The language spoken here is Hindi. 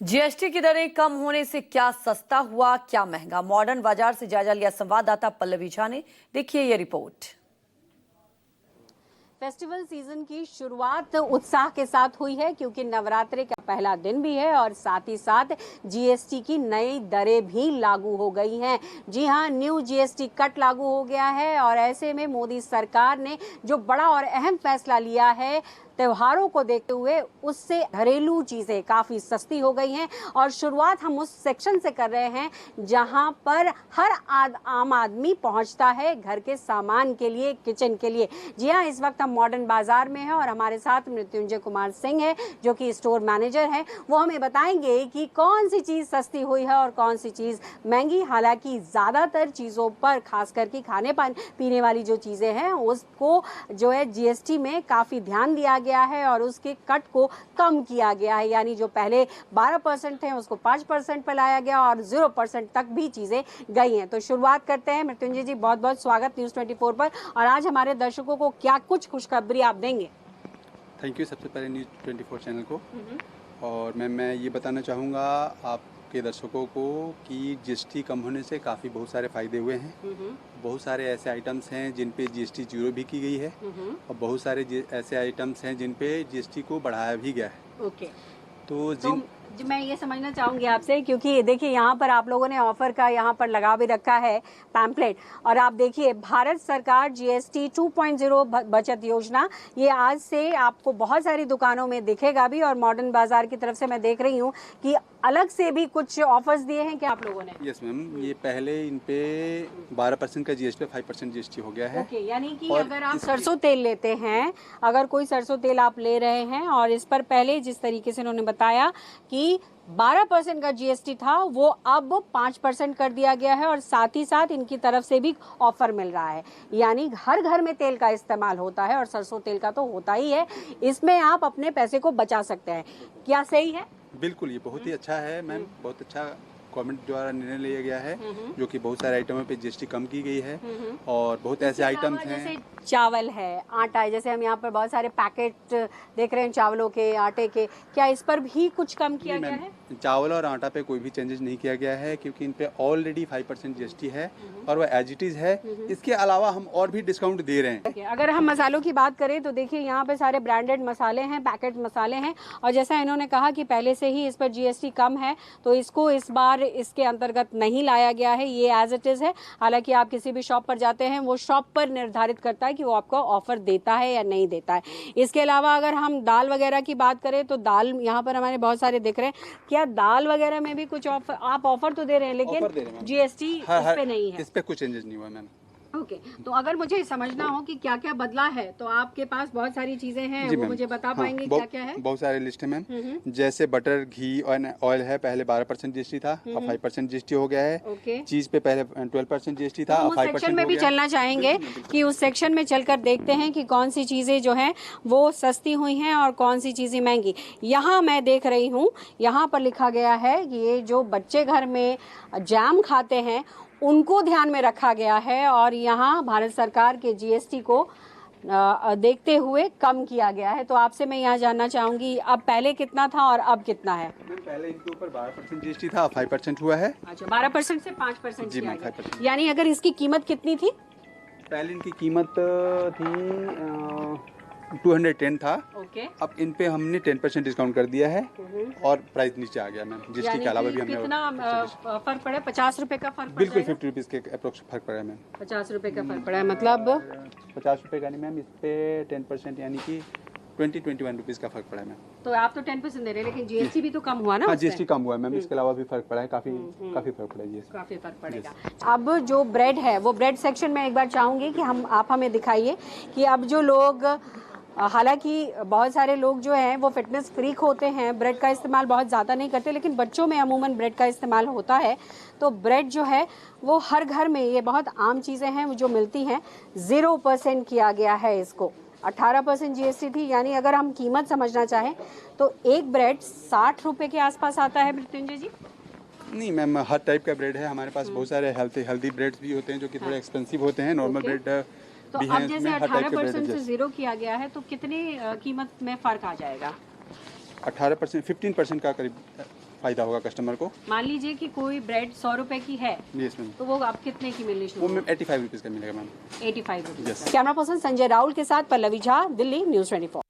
जीएसटी की दरें कम होने से क्या सस्ता हुआ, क्या महंगा? मॉडर्न बाजार से जायजा लिया संवाददाता पल्लवी झा ने। देखिए ये रिपोर्ट। फेस्टिवल सीजन की शुरुआत उत्साह के साथ हुई है क्योंकि नवरात्रि का पहला दिन भी है और साथ ही साथ जीएसटी की नई दरें भी लागू हो गई हैं। जी हां, न्यू जीएसटी कट लागू हो गया है और ऐसे में मोदी सरकार ने जो बड़ा और अहम फैसला लिया है त्योहारों को देखते हुए, उससे घरेलू चीजें काफी सस्ती हो गई हैं। और शुरुआत हम उस सेक्शन से कर रहे हैं जहां पर हर आम आदमी पहुंचता है घर के सामान के लिए, किचन के लिए। जी हां, इस वक्त हम मॉडर्न बाजार में हैं और हमारे साथ मृत्युंजय कुमार सिंह है जो कि स्टोर मैनेजर हैं। वो हमें बताएंगे कि कौन सी चीज सस्ती हुई है और कौन सी चीज महंगी। हालांकि ज्यादातर चीजों पर, खास करके खाने पीने वाली जो चीजें हैं, उसको जो है जीएसटी में काफी ध्यान दिया गया है और उसके कट को कम किया गया है। यानी जो पहले 12% थे उसको 5% पर लाया गया और 0% तक भी चीजें गई हैं। तो शुरुआत करते हैं। मृत्युंजय जी, बहुत बहुत स्वागत न्यूज़ 24 पर। और आज हमारे दर्शकों को क्या कुछ खुशखबरी आप देंगे? थैंक यू सबसे पहले न्यूज़ 24 चैनल को। और मैं ये बताना चाहूँगा आपके दर्शकों को कि जीएसटी कम होने से काफ़ी बहुत सारे फ़ायदे हुए हैं। बहुत सारे ऐसे आइटम्स हैं जिन पे जीएसटी जीरो भी की गई है और बहुत सारे ऐसे आइटम्स हैं जिन पे जीएसटी को बढ़ाया भी गया है। ओके, तो मैं ये समझना चाहूंगी आपसे, क्योंकि देखिए यहाँ पर आप लोगों ने ऑफर का यहाँ पर लगा भी रखा है पैम्पलेट। और आप देखिए, भारत सरकार जीएसटी 2.0 बचत योजना, ये आज से आपको बहुत सारी दुकानों में दिखेगा भी। और मॉडर्न बाजार की तरफ से मैं देख रही हूँ कि अलग से भी कुछ ऑफर्स दिए हैं क्या आप लोगों ने? यस मैम, ये पहले इन पे 12% का जीएसटी 5% जीएसटी हो गया है। ओके, यानी कि अगर आप सरसों तेल लेते हैं, अगर कोई सरसों तेल आप ले रहे हैं और इस पर पहले जिस तरीके से उन्होंने बताया कि 12% का जीएसटी था, वो अब 5% कर दिया गया है और साथ ही साथ इनकी तरफ से भी ऑफर मिल रहा है। यानी हर घर में तेल का इस्तेमाल होता है और सरसों तेल का तो होता ही है। इसमें आप अपने पैसे को बचा सकते हैं। क्या सही है? बिल्कुल, ये बहुत ही अच्छा है मैम। बहुत अच्छा गवर्नमेंट द्वारा निर्णय लिया गया है जो कि बहुत सारे आइटमों पे जीएसटी कम की गई है। और बहुत ऐसे आइटम्स हैं, जैसे चावल है, आटा है, जैसे हम यहाँ पर बहुत सारे पैकेट देख रहे हैं चावलों के, आटे के। क्या इस पर भी कुछ कम किया गया है? चावल और आटा पे कोई भी चेंजेस नहीं किया गया है क्योंकि इन पे ऑलरेडी 5% जीएसटी है और वो एज इट इज है। इसके अलावा हम और भी डिस्काउंट दे रहे हैं। अगर हम मसालों की बात करें तो देखिए यहाँ पे सारे ब्रांडेड मसाले हैं, पैकेट मसाले हैं। और जैसा इन्होंने कहा कि पहले से ही इस पर जीएसटी कम है, तो इसको इस बार इसके अंतर्गत नहीं लाया गया है, ये एज इट इज है। हालांकि आप किसी भी शॉप पर जाते हैं, वो शॉप पर निर्धारित करता है कि वो आपको ऑफर देता है या नहीं देता है। इसके अलावा अगर हम दाल वगैरह की बात करें तो दाल यहाँ पर हमारे बहुत सारे दिख रहे हैं। क्या दाल वगैरह में भी कुछ ऑफर? आप ऑफर तो दे रहे हैं लेकिन जीएसटी इस पे नहीं है। इस पे कुछ चेंजेस नहीं हुआ मैम। ओके, तो अगर मुझे समझना हो कि क्या क्या बदला है तो आपके पास बहुत सारी चीजें हैं, वो मुझे बता पाएंगे क्या क्या है? बहुत सारे लिस्ट है मैम। जैसे बटर, घी और ऑयल है, पहले 12% जीएसटी था, अब 5% जीएसटी हो गया है। ओके, चीज पे पहले 12% जीएसटी था, अब 5% सेक्शन में भी चलना चाहेंगे कि उस सेक्शन में चलकर देखते हैं कि कौन सी चीजें जो हैं वो सस्ती हुई हैं और कौन सी चीजें महंगी। यहाँ मैं देख रही हूँ, यहाँ पर लिखा गया है कि ये जो बच्चे घर में जैम खाते हैं उनको ध्यान में रखा गया है और यहाँ भारत सरकार के जीएसटी को देखते हुए कम किया गया है। तो आपसे मैं यहाँ जानना चाहूंगी, अब पहले कितना था और अब कितना है? पहले इनके ऊपर 12% जीएसटी था, 5% हुआ है। अच्छा, 12% से 5% जी किया मैम, 5%। यानी अगर इसकी कीमत कितनी थी? पहले इनकी कीमत थी 210 था। ओके, अब इन पे हमने 10% डिस्काउंट कर दिया है और प्राइस नीचे आ गया मैम। जीएसटी के अलावा भी हमने कितना फर्क पड़ा? 50 रुपए का फर्क? बिल्कुल 50 रुपीज़ के अप्रोक्स फर्क पड़ा है मैम। 50 रुपए का फर्क पड़ा है, मतलब 50 रुपये का नहीं मैम, इस पे 10% यानी कि 21 रुपीज़ का फर्क पड़ा है मैम। तो आप तो 10% दे रहे हैं लेकिन जीएसटी भी तो कम हुआ ना? हाँ, जीएसटी कम हुआ है मैम। इसके अलावा भी फर्क पड़ा है, काफ़ी फर्क पड़ा है जीएसटी। काफी फर्क पड़ेगा। अब जो ब्रेड है, वो ब्रेड सेक्शन में एक बार चाहूंगी कि आप हमें दिखाइए कि अब जो लोग, हालांकि बहुत सारे लोग जो हैं वो फिटनेस फ्रीक होते हैं, ब्रेड का इस्तेमाल बहुत ज़्यादा नहीं करते, लेकिन बच्चों में अमूमन ब्रेड का इस्तेमाल होता है। तो ब्रेड जो है वो हर घर में, ये बहुत आम चीज़ें हैं जो मिलती हैं। 0% किया गया है इसको। 18% जीएसटी थी। यानी अगर हम कीमत समझना चाहें तो एक ब्रेड 60 रुपये के आसपास आता है। मृत्युंजय जी? नहीं मैम, हर टाइप का ब्रेड है हमारे पास। बहुत सारे हेल्दी ब्रेड्स भी होते हैं जो कि थोड़े एक्सपेंसिव होते हैं। नॉर्मल ब्रेड तो अब जैसे 18% से 0 किया गया है तो कितने कीमत में फर्क आ जाएगा? 18% 15% का करीब फ़ायदा होगा कस्टमर को। मान लीजिए कि कोई ब्रेड 100 रुपए की है, यस मैम, तो वो आप कितने की मिलनी वो शुरू मैम 85 रुपीज़ का मिलेगा ma'am. 85 rupees. Yes. Camera person Sanjay Rahul के साथ पल्लवी झा, दिल्ली, न्यूज़ 24।